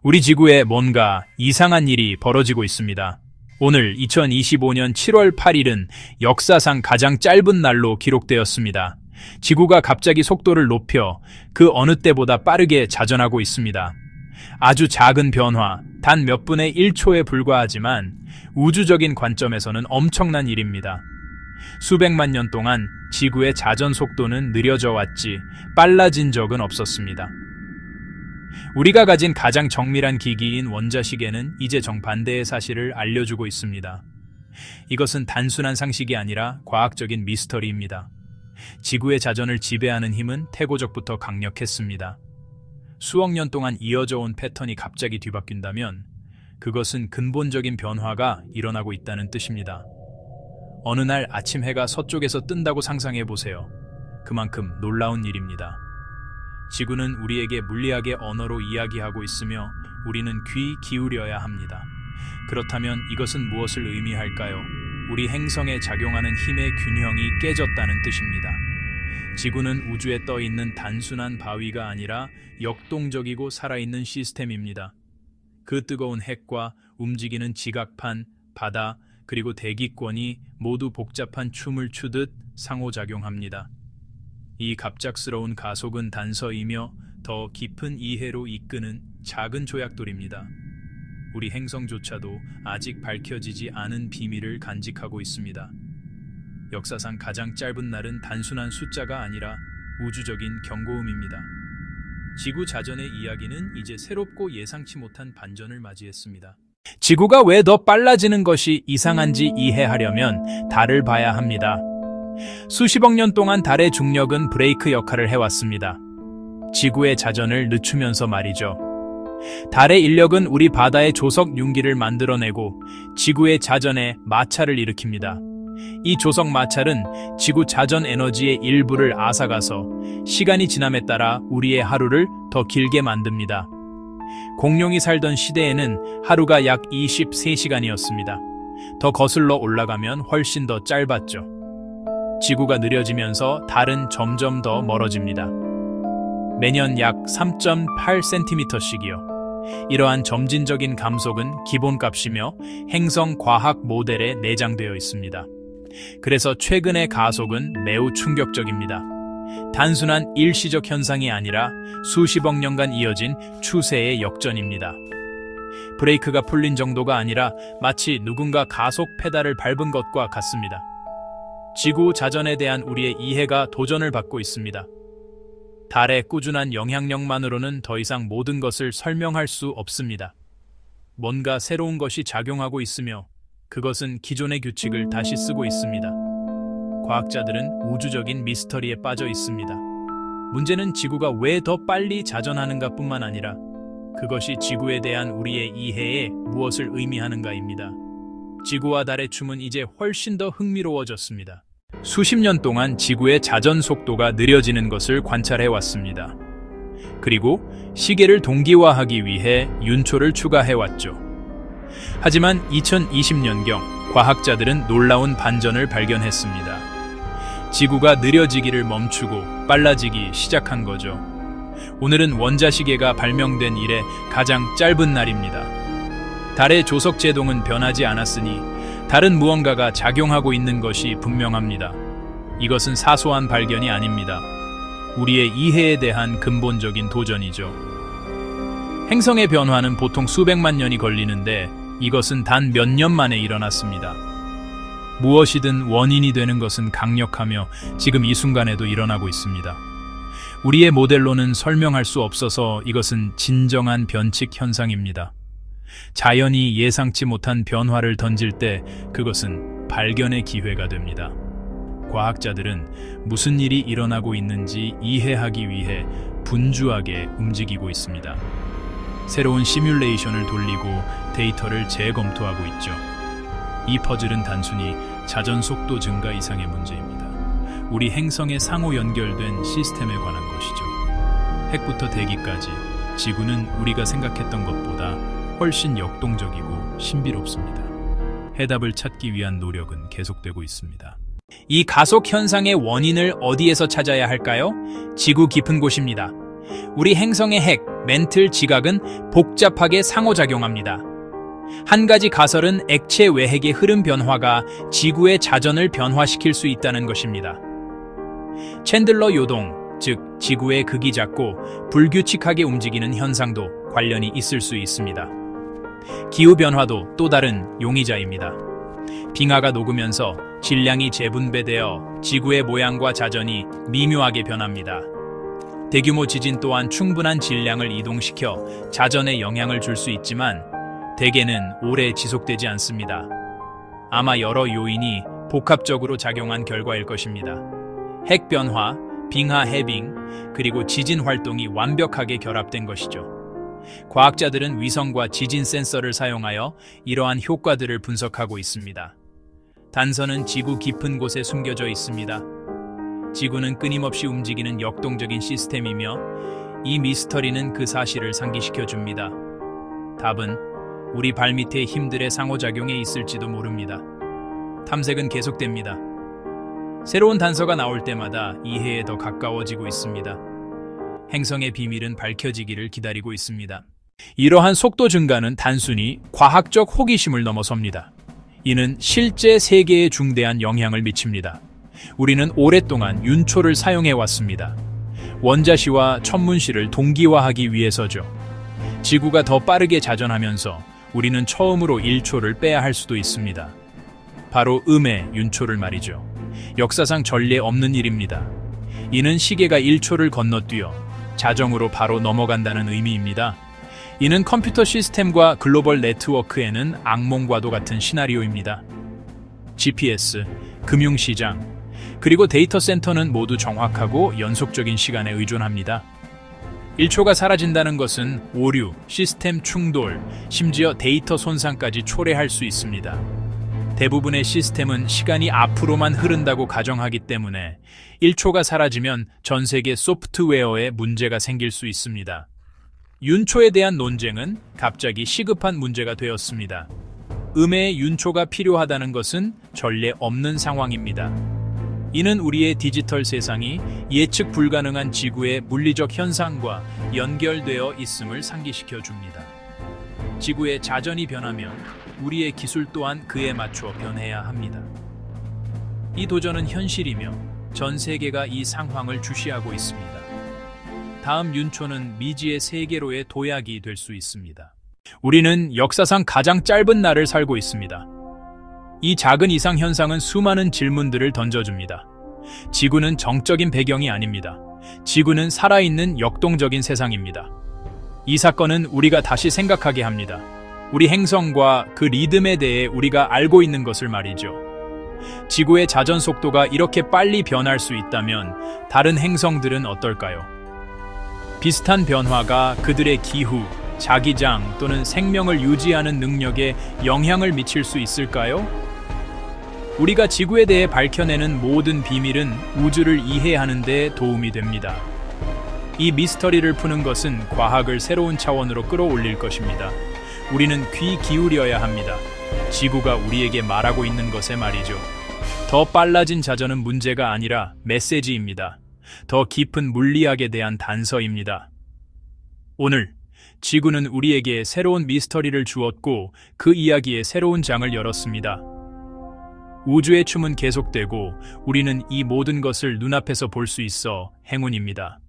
우리 지구에 뭔가 이상한 일이 벌어지고 있습니다. 오늘 2025년 7월 8일은 역사상 가장 짧은 날로 기록되었습니다. 지구가 갑자기 속도를 높여 그 어느 때보다 빠르게 자전하고 있습니다. 아주 작은 변화, 단 몇 분의 1초에 불과하지만 우주적인 관점에서는 엄청난 일입니다. 수백만 년 동안 지구의 자전 속도는 느려져 왔지 빨라진 적은 없었습니다. 우리가 가진 가장 정밀한 기기인 원자시계는 이제 정반대의 사실을 알려주고 있습니다. 이것은 단순한 상식이 아니라 과학적인 미스터리입니다. 지구의 자전을 지배하는 힘은 태고적부터 강력했습니다. 수억 년 동안 이어져 온 패턴이 갑자기 뒤바뀐다면 그것은 근본적인 변화가 일어나고 있다는 뜻입니다. 어느 날 아침 해가 서쪽에서 뜬다고 상상해 보세요. 그만큼 놀라운 일입니다. 지구는 우리에게 물리학의 언어로 이야기하고 있으며 우리는 귀 기울여야 합니다. 그렇다면 이것은 무엇을 의미할까요? 우리 행성에 작용하는 힘의 균형이 깨졌다는 뜻입니다. 지구는 우주에 떠 있는 단순한 바위가 아니라 역동적이고 살아있는 시스템입니다. 그 뜨거운 핵과 움직이는 지각판, 바다, 그리고 대기권이 모두 복잡한 춤을 추듯 상호작용합니다. 이 갑작스러운 가속은 단서이며 더 깊은 이해로 이끄는 작은 조약돌입니다. 우리 행성조차도 아직 밝혀지지 않은 비밀을 간직하고 있습니다. 역사상 가장 짧은 날은 단순한 숫자가 아니라 우주적인 경고음입니다. 지구 자전의 이야기는 이제 새롭고 예상치 못한 반전을 맞이했습니다. 지구가 왜 더 빨라지는 것이 이상한지 이해하려면 달을 봐야 합니다. 수십억 년 동안 달의 중력은 브레이크 역할을 해왔습니다. 지구의 자전을 늦추면서 말이죠. 달의 인력은 우리 바다의 조석 융기를 만들어내고 지구의 자전에 마찰을 일으킵니다. 이 조석 마찰은 지구 자전 에너지의 일부를 앗아가서 시간이 지남에 따라 우리의 하루를 더 길게 만듭니다. 공룡이 살던 시대에는 하루가 약 23시간이었습니다. 더 거슬러 올라가면 훨씬 더 짧았죠. 지구가 느려지면서 달은 점점 더 멀어집니다. 매년 약 3.8cm씩이요. 이러한 점진적인 감속은 기본값이며 행성 과학 모델에 내장되어 있습니다. 그래서 최근의 가속은 매우 충격적입니다. 단순한 일시적 현상이 아니라 수십억 년간 이어진 추세의 역전입니다. 브레이크가 풀린 정도가 아니라 마치 누군가 가속 페달을 밟은 것과 같습니다. 지구 자전에 대한 우리의 이해가 도전을 받고 있습니다. 달의 꾸준한 영향력만으로는 더 이상 모든 것을 설명할 수 없습니다. 뭔가 새로운 것이 작용하고 있으며 그것은 기존의 규칙을 다시 쓰고 있습니다. 과학자들은 우주적인 미스터리에 빠져 있습니다. 문제는 지구가 왜 더 빨리 자전하는가 뿐만 아니라 그것이 지구에 대한 우리의 이해에 무엇을 의미하는가입니다. 지구와 달의 춤은 이제 훨씬 더 흥미로워졌습니다. 수십 년 동안 지구의 자전 속도가 느려지는 것을 관찰해왔습니다. 그리고 시계를 동기화하기 위해 윤초를 추가해왔죠. 하지만 2020년경 과학자들은 놀라운 반전을 발견했습니다. 지구가 느려지기를 멈추고 빨라지기 시작한 거죠. 오늘은 원자시계가 발명된 이래 가장 짧은 날입니다. 달의 조석 제동은 변하지 않았으니 다른 무언가가 작용하고 있는 것이 분명합니다. 이것은 사소한 발견이 아닙니다. 우리의 이해에 대한 근본적인 도전이죠. 행성의 변화는 보통 수백만 년이 걸리는데 이것은 단 몇 년 만에 일어났습니다. 무엇이든 원인이 되는 것은 강력하며 지금 이 순간에도 일어나고 있습니다. 우리의 모델로는 설명할 수 없어서 이것은 진정한 변칙 현상입니다. 자연이 예상치 못한 변화를 던질 때 그것은 발견의 기회가 됩니다. 과학자들은 무슨 일이 일어나고 있는지 이해하기 위해 분주하게 움직이고 있습니다. 새로운 시뮬레이션을 돌리고 데이터를 재검토하고 있죠. 이 퍼즐은 단순히 자전 속도 증가 이상의 문제입니다. 우리 행성에 상호 연결된 시스템에 관한 것이죠. 핵부터 대기까지 지구는 우리가 생각했던 것보다 훨씬 역동적이고 신비롭습니다. 해답을 찾기 위한 노력은 계속되고 있습니다. 이 가속 현상의 원인을 어디에서 찾아야 할까요? 지구 깊은 곳입니다. 우리 행성의 핵, 멘틀, 지각은 복잡하게 상호작용합니다. 한 가지 가설은 액체 외핵의 흐름 변화가 지구의 자전을 변화시킬 수 있다는 것입니다. 챈들러 요동, 즉 지구의 극이 작고 불규칙하게 움직이는 현상도 관련이 있을 수 있습니다. 기후변화도 또 다른 용의자입니다. 빙하가 녹으면서 질량이 재분배되어 지구의 모양과 자전이 미묘하게 변합니다. 대규모 지진 또한 충분한 질량을 이동시켜 자전에 영향을 줄 수 있지만 대개는 오래 지속되지 않습니다. 아마 여러 요인이 복합적으로 작용한 결과일 것입니다. 핵 변화, 빙하 해빙, 그리고 지진 활동이 완벽하게 결합된 것이죠. 과학자들은 위성과 지진 센서를 사용하여 이러한 효과들을 분석하고 있습니다. 단서는 지구 깊은 곳에 숨겨져 있습니다. 지구는 끊임없이 움직이는 역동적인 시스템이며 이 미스터리는 그 사실을 상기시켜 줍니다. 답은 우리 발밑의 힘들의 상호작용에 있을지도 모릅니다. 탐색은 계속됩니다. 새로운 단서가 나올 때마다 이해에 더 가까워지고 있습니다. 행성의 비밀은 밝혀지기를 기다리고 있습니다. 이러한 속도 증가는 단순히 과학적 호기심을 넘어섭니다. 이는 실제 세계에 중대한 영향을 미칩니다. 우리는 오랫동안 윤초를 사용해 왔습니다. 원자시와 천문시를 동기화하기 위해서죠. 지구가 더 빠르게 자전하면서 우리는 처음으로 1초를 빼야 할 수도 있습니다. 바로 음의 윤초를 말이죠. 역사상 전례 없는 일입니다. 이는 시계가 1초를 건너뛰어 자정으로 바로 넘어간다는 의미입니다. 이는 컴퓨터 시스템과 글로벌 네트워크에는 악몽과도 같은 시나리오입니다. GPS, 금융시장, 그리고 데이터 센터는 모두 정확하고 연속적인 시간에 의존합니다. 1초가 사라진다는 것은 오류, 시스템 충돌, 심지어 데이터 손상까지 초래할 수 있습니다. 대부분의 시스템은 시간이 앞으로만 흐른다고 가정하기 때문에 1초가 사라지면 전 세계 소프트웨어에 문제가 생길 수 있습니다. 윤초에 대한 논쟁은 갑자기 시급한 문제가 되었습니다. 음의 윤초가 필요하다는 것은 전례 없는 상황입니다. 이는 우리의 디지털 세상이 예측 불가능한 지구의 물리적 현상과 연결되어 있음을 상기시켜 줍니다. 지구의 자전이 변하면 우리의 기술 또한 그에 맞춰 변해야 합니다. 이 도전은 현실이며 전 세계가 이 상황을 주시하고 있습니다. 다음 윤초는 미지의 세계로의 도약이 될 수 있습니다. 우리는 역사상 가장 짧은 날을 살고 있습니다. 이 작은 이상 현상은 수많은 질문들을 던져줍니다. 지구는 정적인 배경이 아닙니다. 지구는 살아있는 역동적인 세상입니다. 이 사건은 우리가 다시 생각하게 합니다. 우리 행성과 그 리듬에 대해 우리가 알고 있는 것을 말이죠. 지구의 자전 속도가 이렇게 빨리 변할 수 있다면 다른 행성들은 어떨까요? 비슷한 변화가 그들의 기후, 자기장 또는 생명을 유지하는 능력에 영향을 미칠 수 있을까요? 우리가 지구에 대해 밝혀내는 모든 비밀은 우주를 이해하는 데 도움이 됩니다. 이 미스터리를 푸는 것은 과학을 새로운 차원으로 끌어올릴 것입니다. 우리는 귀 기울여야 합니다. 지구가 우리에게 말하고 있는 것에 말이죠. 더 빨라진 자전은 문제가 아니라 메시지입니다. 더 깊은 물리학에 대한 단서입니다. 오늘 지구는 우리에게 새로운 미스터리를 주었고 그 이야기의 새로운 장을 열었습니다. 우주의 춤은 계속되고 우리는 이 모든 것을 눈앞에서 볼 수 있어 행운입니다.